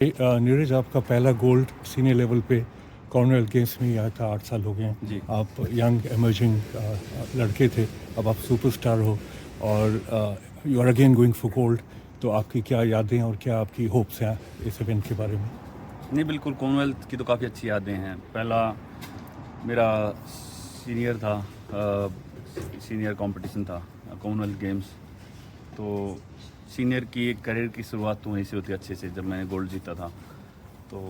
नीरज, आपका पहला gold senior level पे कॉमनवेल्थ गेम्स में ही आया था। 8 साल हो गए हैं। जी। आप यंग एमर्जिंग लड़के थे, अब आप सुपरस्टार हो और you are again going for gold. तो आपकी क्या यादें और क्या आपकी होप्स हैं इस इवेंट के बारे में? नहीं, बिल्कुल कॉमनवेल्थ की तो काफ़ी अच्छी यादें हैं। पहला मेरा सीनियर था, सीनियर कंपटीशन था कॉमनवेल्थ गेम्स। तो सीनियर की एक करियर की शुरुआत तो वहीं से होती है अच्छे से, जब मैंने गोल्ड जीता था। तो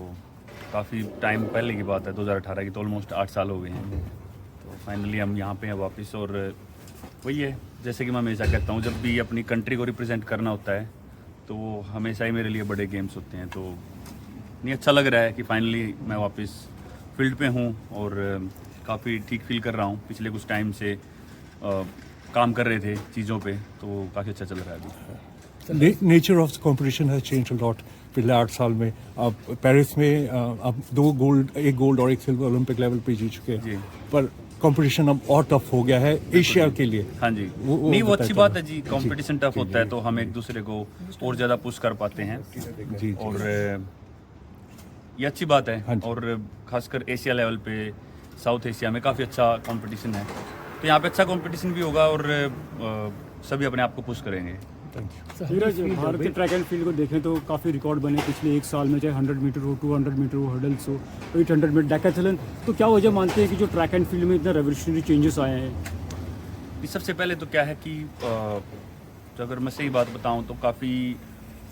काफ़ी टाइम पहले की बात है, 2018 की, तो ऑलमोस्ट 8 साल हो गए हैं। तो फाइनली हम यहाँ पे हैं वापस। और वही है, जैसे कि मैं हमेशा कहता हूँ, जब भी अपनी कंट्री को रिप्रेजेंट करना होता है तो वो हमेशा ही मेरे लिए बड़े गेम्स होते हैं। तो नहीं, अच्छा लग रहा है कि फाइनली मैं वापस फील्ड पे हूँ और काफ़ी ठीक फील कर रहा हूँ। पिछले कुछ टाइम से काम कर रहे थे चीज़ों पे, तो काफ़ी अच्छा चल रहा है अभी। Nature of the competition has change a lot पिछले 8 साल में। आप पेरिस में आप एक गोल्ड और एक सिल्वर ओलंपिक लेवल पे जीत चुके जी। हैं, पर कंपटीशन अब और टफ हो गया है एशिया के लिए। हाँ जी, नहीं वो अच्छी बताया बात है जी। कंपटीशन टफ होता है तो हम एक दूसरे को और ज़्यादा पुश कर पाते हैं। जी। और ये अच्छी बात है। हाँ जी। और खासकर एशिया लेवल पे, साउथ एशिया में काफ़ी अच्छा कंपटीशन है। तो यहाँ पे अच्छा कंपटीशन भी होगा और सभी अपने आप को पुश करेंगे। नीरज, भारत के ट्रैक एंड फील्ड को देखें तो काफ़ी रिकॉर्ड बने पिछले एक साल में, चाहे 100 मीटर हो, 200 मीटर हो, हर्डल्स हो, 800 मीटर डेकाथलन। तो क्या वजह मानते हैं कि जो ट्रैक एंड फील्ड में इतना रेवोल्यूशनरी चेंजेस आए हैं? सबसे पहले तो क्या है कि तो अगर मैं सही बात बताऊं तो काफ़ी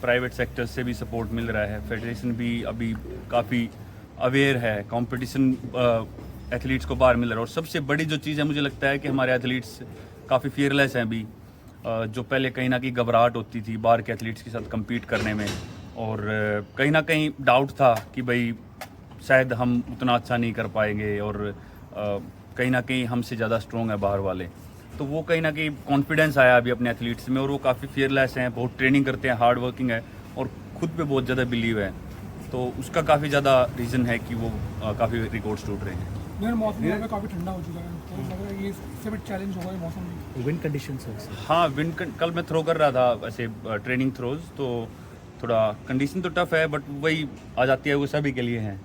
प्राइवेट सेक्टर से भी सपोर्ट मिल रहा है। फेडरेशन भी अभी काफ़ी अवेयर है, कंपटीशन एथलीट्स को बाहर मिल रहा है। और सबसे बड़ी जो चीज़ है, मुझे लगता है कि हमारे एथलीट्स काफ़ी फियरलेस हैं अभी। जो पहले कहीं ना कहीं घबराहट होती थी बाहर के एथलीट्स के साथ compete करने में, और कहीं ना कहीं डाउट था कि भाई शायद हम उतना अच्छा नहीं कर पाएंगे, और कहीं ना कहीं हमसे ज़्यादा स्ट्रॉन्ग है बाहर वाले। तो वो कहीं ना कहीं कॉन्फिडेंस आया अभी अपने एथलीट्स में, और वो काफ़ी फियरलेस हैं, बहुत ट्रेनिंग करते हैं, हार्ड वर्किंग है और खुद पे बहुत ज़्यादा बिलीव है। तो उसका काफ़ी ज़्यादा रीज़न है कि वो काफ़ी रिकॉर्ड्स टूट रहे हैं। मौसम यहाँ पे काफ़ी ठंडा हो चुका है, तो लग रहा है ये इससे भी चैलेंज होगा ये मौसम भी। विंड कंडीशंस है। हाँ, कल मैं थ्रो कर रहा था वैसे ट्रेनिंग थ्रोज, तो थोड़ा कंडीशन तो टफ है, बट वही आ जाती है, वो सभी के लिए है।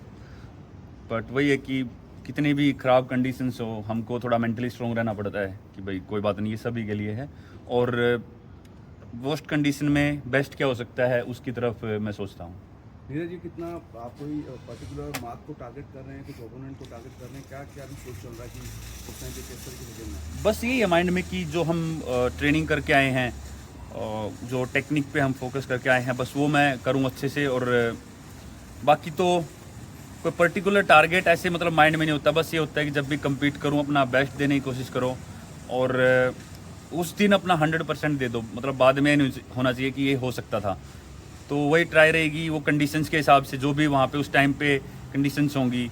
बट वही है कि कितनी भी ख़राब कंडीशंस हो, हमको थोड़ा मेंटली स्ट्रॉन्ग रहना पड़ता है कि भाई कोई बात नहीं, ये सभी के लिए है। और वर्स्ट कंडीशन में बेस्ट क्या हो सकता है, उसकी तरफ मैं सोचता हूँ। नीरज जी, कितना आप कोई पर्टिकुलर मार्क को टारगेट कर रहे हैं, कुछ ओपोनेंट को टारगेट कर रहे हैं, क्या क्या अभी सोच चल रहा है कि उस टाइम पे किस तरीके से खेलना है? बस यही है माइंड में कि जो हम ट्रेनिंग करके आए हैं, जो टेक्निक पे हम फोकस करके आए हैं, बस वो मैं करूँ अच्छे से। और बाकी तो कोई पर्टिकुलर टारगेट ऐसे मतलब माइंड में नहीं होता। बस ये होता है कि जब भी compete करूँ अपना बेस्ट देने की कोशिश करो, और उस दिन अपना 100% दे दो। मतलब बाद में नहीं होना चाहिए कि ये हो सकता था। तो वही ट्राई रहेगी, वो कंडीशंस के हिसाब से, जो भी वहाँ पे उस टाइम पे कंडीशंस होंगी,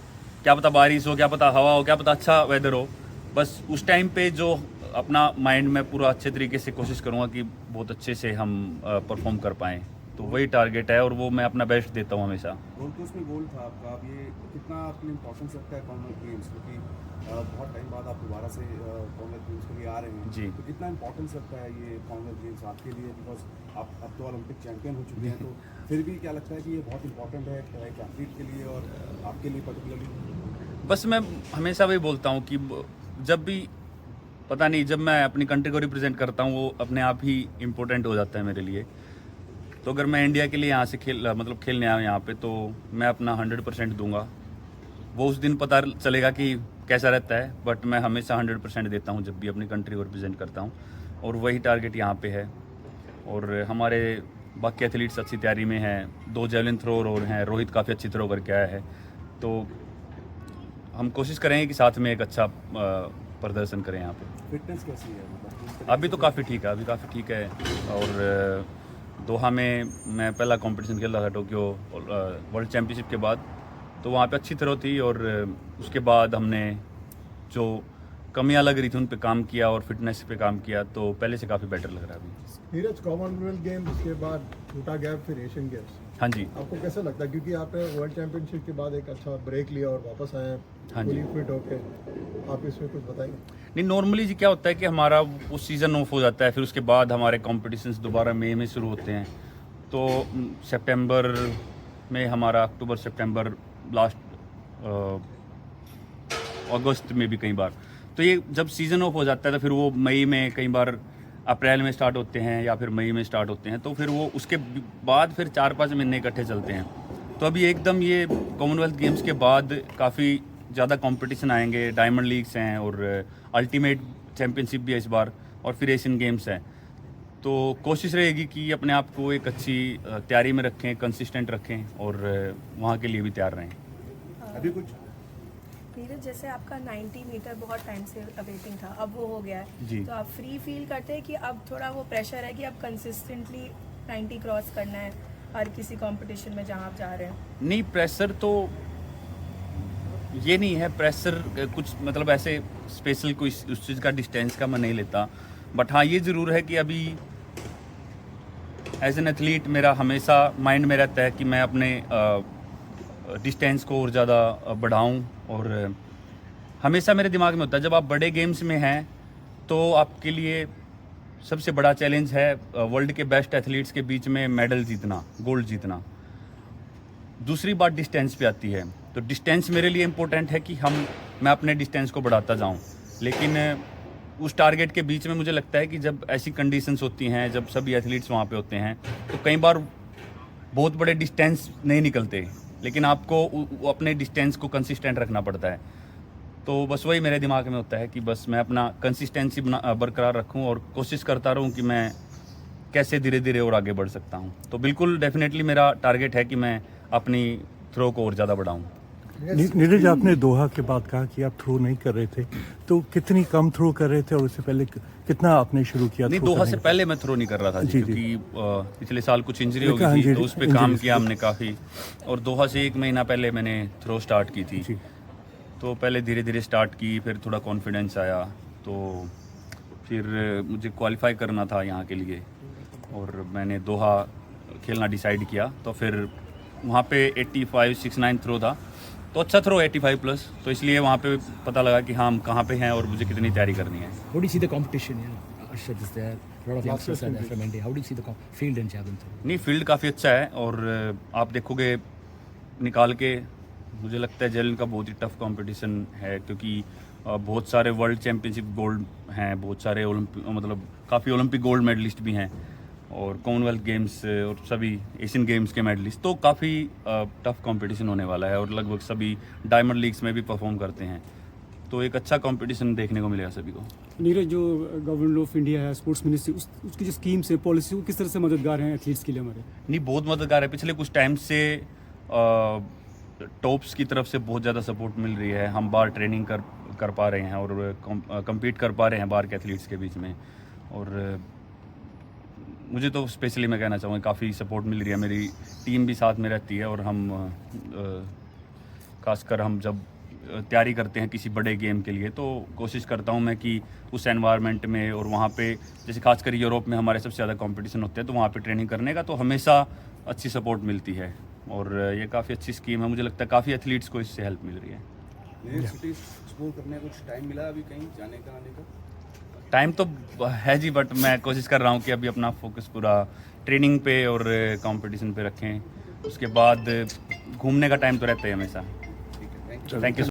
क्या पता बारिश हो, क्या पता हवा हो, क्या पता अच्छा वेदर हो, बस उस टाइम पे जो अपना माइंड में पूरा अच्छे तरीके से कोशिश करूँगा कि बहुत अच्छे से हम परफॉर्म कर पाएँ। तो वही टारगेट है और वो मैं अपना बेस्ट देता हूँ हमेशा। गोल्ड कोस्ट में गोल्ड था आपका, अब ये कितना आपने इंपॉर्टेंस रखता है कॉमनवेल्थ गेम्स, क्योंकि बहुत टाइम बाद आप दोबारा से कॉमनवेल्थ गेम्स के लिए आ रहे हैं जी। तो कितना इंपॉर्टेंस रखता है ये कॉमनवेल्थ गेम्स आपके लिए? बिकॉज आप अब तो ओलंपिक चैंपियन हो चुके हैं, तो फिर भी क्या लगता है कि ये बहुत इंपॉर्टेंट है एक एथलीट के लिए और आपके लिए पर्टिकुलरली? बस मैं हमेशा वही बोलता हूँ कि जब भी पता नहीं, जब मैं अपनी कंट्री को रिप्रेजेंट करता हूँ, वो अपने आप ही इम्पोर्टेंट हो जाता है मेरे लिए। तो अगर मैं इंडिया के लिए यहाँ से खेलने आया यहाँ पे, तो मैं अपना 100% दूंगा। वो उस दिन पता चलेगा कि कैसा रहता है, बट मैं हमेशा 100% देता हूँ जब भी अपनी कंट्री को रिप्रेजेंट करता हूँ। और वही टारगेट यहाँ पे है। और हमारे बाकी एथलीट्स अच्छी तैयारी में हैं, 2 जेवलिन थ्रोअर और हैं, रोहित काफ़ी अच्छी थ्रो करके आया है। तो हम कोशिश करेंगे कि साथ में एक अच्छा प्रदर्शन करें यहाँ पे। फिटनेस कैसी है मतलब? अभी तो काफ़ी ठीक है, अभी काफ़ी ठीक है। और दोहा में मैं पहला कंपटीशन खेल रहा था टोक्यो वर्ल्ड चैम्पियनशिप के बाद, तो वहाँ पे अच्छी थ्रो थी। और उसके बाद हमने जो कमियां लग रही थी उन पे काम किया और फिटनेस पे काम किया, तो पहले से काफ़ी बेटर लग रहा है अभी। नीरज, कॉमनवेल्थ गेम्स के बाद छोटा गैप, फिर एशियन गेम्स, हाँ जी। आपको कैसा लगता है? क्योंकि आपने वर्ल्ड चैंपियनशिप के बाद एक अच्छा ब्रेक लिया और वापस आए हाँ जी। फुली फिट होके, आप इसमें कुछ बताएंगे? नहीं, नॉर्मली जी क्या होता है कि हमारा वो सीज़न ऑफ हो जाता है, फिर उसके बाद हमारे कॉम्पिटिशन्स दोबारा मई में शुरू होते हैं। तो सितंबर में हमारा अक्टूबर सितंबर लास्ट अगस्त में भी कई बार। तो ये जब सीज़न ऑफ हो जाता है तो फिर वो मई में, कई बार अप्रैल में स्टार्ट होते हैं या फिर मई में स्टार्ट होते हैं, तो फिर वो उसके बाद फिर 4-5 महीने इकट्ठे चलते हैं। तो अभी एकदम ये कॉमनवेल्थ गेम्स के बाद काफ़ी ज़्यादा कंपटीशन आएंगे, डायमंड लीग्स हैं और अल्टीमेट चैम्पियनशिप भी है इस बार, और फिर एशियन गेम्स हैं। तो कोशिश रहेगी कि अपने आप को एक अच्छी तैयारी में रखें, कंसिस्टेंट रखें और वहाँ के लिए भी तैयार रहें। अभी कुछ नीरज, जैसे आपका 90 मीटर बहुत टाइम से अवेटिंग था, अब वो हो गया है जी। तो आप फ्री फील करते हैं कि अब थोड़ा वो प्रेशर है कि अब कंसिस्टेंटली 90 क्रॉस करना है हर किसी कंपटीशन में जहाँ आप जा रहे हैं? नहीं, प्रेशर तो ये नहीं है, प्रेशर कुछ मतलब ऐसे स्पेशल कोई उस चीज़ का डिस्टेंस का मैं नहीं लेता। बट हाँ, ये ज़रूर है कि अभी एज एन एथलीट मेरा हमेशा माइंड में रहता है कि मैं अपने डिस्टेंस को और ज़्यादा बढ़ाऊं, और हमेशा मेरे दिमाग में होता है जब आप बड़े गेम्स में हैं तो आपके लिए सबसे बड़ा चैलेंज है वर्ल्ड के बेस्ट एथलीट्स के बीच में मेडल जीतना, गोल्ड जीतना। दूसरी बात डिस्टेंस पे आती है, तो डिस्टेंस मेरे लिए इम्पोर्टेंट है कि मैं अपने डिस्टेंस को बढ़ाता जाऊं, लेकिन उस टारगेट के बीच में मुझे लगता है कि जब ऐसी कंडीशंस होती हैं, जब सभी एथलीट्स वहाँ पे होते हैं, तो कई बार बहुत बड़े डिस्टेंस नहीं निकलते, लेकिन आपको अपने डिस्टेंस को कंसिस्टेंट रखना पड़ता है। तो बस वही मेरे दिमाग में होता है कि बस मैं अपना कंसिस्टेंसी बरकरार रखूं और कोशिश करता रहूं कि मैं कैसे धीरे धीरे और आगे बढ़ सकता हूं। तो बिल्कुल डेफिनेटली मेरा टारगेट है कि मैं अपनी थ्रो को और ज़्यादा बढ़ाऊं। नीरज, आपने दोहा के बाद कहा कि आप थ्रो नहीं कर रहे थे, तो कितनी कम थ्रो कर रहे थे और उससे पहले कितना आपने शुरू किया? नहीं, दोहा से पहले मैं थ्रो नहीं कर रहा था जी, क्योंकि पिछले साल कुछ इंजरी हो गई थी, तो उस पर काम किया हमने काफ़ी, और दोहा से 1 महीना पहले मैंने थ्रो स्टार्ट की थी। तो पहले धीरे धीरे स्टार्ट की, फिर थोड़ा कॉन्फिडेंस आया, तो फिर मुझे क्वालिफाई करना था यहाँ के लिए और मैंने दोहा खेलना डिसाइड किया। तो फिर वहाँ पे 85-69 थ्रो था, तो अच्छा थ्रो 85+, तो इसलिए वहाँ पे पता लगा कि हाँ हम कहाँ पे हैं और मुझे कितनी तैयारी करनी है। How do you see the competition? Arshad is there. A lot of youngsters are there from India. How do you see the field in Javelin? नहीं, फील्ड काफ़ी अच्छा है और आप देखोगे निकाल के, मुझे लगता है जेवलिन का बहुत ही टफ कंपटीशन है, क्योंकि बहुत सारे वर्ल्ड चैम्पियनशिप गोल्ड हैं, बहुत सारे मतलब काफ़ी ओलंपिक गोल्ड मेडलिस्ट भी हैं, और कॉमनवेल्थ गेम्स और सभी एशियन गेम्स के मेडलिस्ट। तो काफ़ी टफ कंपटीशन होने वाला है और लगभग सभी डायमंड लीग्स में भी परफॉर्म करते हैं, तो एक अच्छा कंपटीशन देखने को मिलेगा सभी को। नीरज, जो गवर्नमेंट ऑफ इंडिया है, स्पोर्ट्स मिनिस्ट्री, उसकी जो स्कीम्स है, पॉलिसी, वो किस तरह से मददगार हैं एथलीट्स के लिए हमारे? नहीं, बहुत मददगार है। पिछले कुछ टाइम से टॉप्स की तरफ से बहुत ज़्यादा सपोर्ट मिल रही है, हम बाहर ट्रेनिंग कर पा रहे हैं और कम्पीट कर पा रहे हैं बाहर के एथलीट्स के बीच में, और मुझे तो स्पेशली मैं कहना चाहूँगा काफ़ी सपोर्ट मिल रही है। मेरी टीम भी साथ में रहती है और हम खासकर हम जब तैयारी करते हैं किसी बड़े गेम के लिए, तो कोशिश करता हूँ मैं कि उस एनवायरनमेंट में और वहाँ पे, जैसे खासकर यूरोप में हमारे सबसे ज़्यादा कंपटीशन होते हैं, तो वहाँ पे ट्रेनिंग करने का तो हमेशा अच्छी सपोर्ट मिलती है, और ये काफ़ी अच्छी स्कीम है। मुझे लगता है काफ़ी एथलीट्स को इससे हेल्प मिल रही है। नई सिटी एक्सप्लोर करने का कुछ टाइम मिला अभी कहीं जाने का, आने का? टाइम तो है जी, बट मैं कोशिश कर रहा हूँ कि अभी अपना फोकस पूरा ट्रेनिंग पे और कंपटीशन पे रखें, उसके बाद घूमने का टाइम तो रहता है हमेशा। ठीक है, थैंक यू। Thank you.